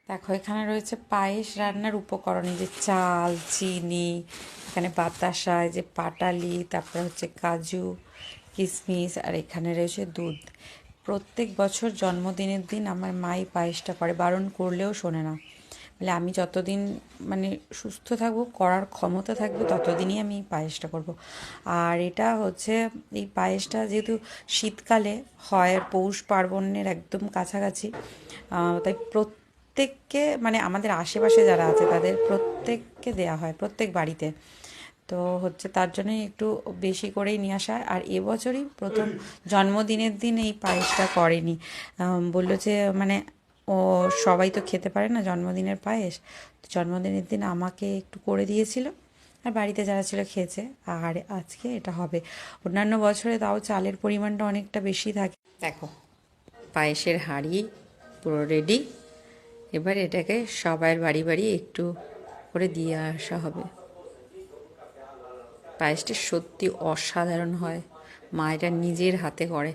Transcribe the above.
দেখো এখানে রয়েছে পায়েস রান্নার উপকরণ, এই যে চাল, চিনি, এখানে বাতাসা, এই যে পাটালি, তারপরে হচ্ছে কাজু, কিশমিশ, আর এখানে রয়েছে দুধ। প্রত্যেক বছর জন্মদিনের দিন আমার মাই পায়েসটা করে, বারণ করলেও শোনে না। বলে আমি যতদিন মানে সুস্থ থাকবো, করার ক্ষমতা থাকবে, ততদিনই আমি এই পায়েসটা করব। আর এটা হচ্ছে, এই পায়েসটা যেহেতু শীতকালে হয়, পৌষ পার্বণের একদম কাছাকাছি, তাই প্রত্যেককে মানে আমাদের আশেপাশে যারা আছে তাদের প্রত্যেককে দেয়া হয়, প্রত্যেক বাড়িতে। তো হচ্ছে তার জন্যই একটু বেশি করেই নিয়ে আসা হয়। আর এবছরই প্রথম জন্মদিনের দিন এই পায়েসটা করেনি। বললো যে মানে ও সবাই তো খেতে পারে না জন্মদিনের পায়েস, তো জন্মদিনের দিন আমাকে একটু করে দিয়েছিল, আর বাড়িতে যারা ছিল খেয়েছে। আর আজকে এটা হবে। অন্যান্য বছরে তাও চালের পরিমাণটা অনেকটা বেশি থাকে। দেখো পায়েসের হাঁড়ি পুরো রেডি। এবার এটাকে সবার বাড়ি বাড়ি একটু করে দিয়ে আসা হবে। পায়েসটা সত্যি অসাধারণ হয়, মা এটা নিজের হাতে করে।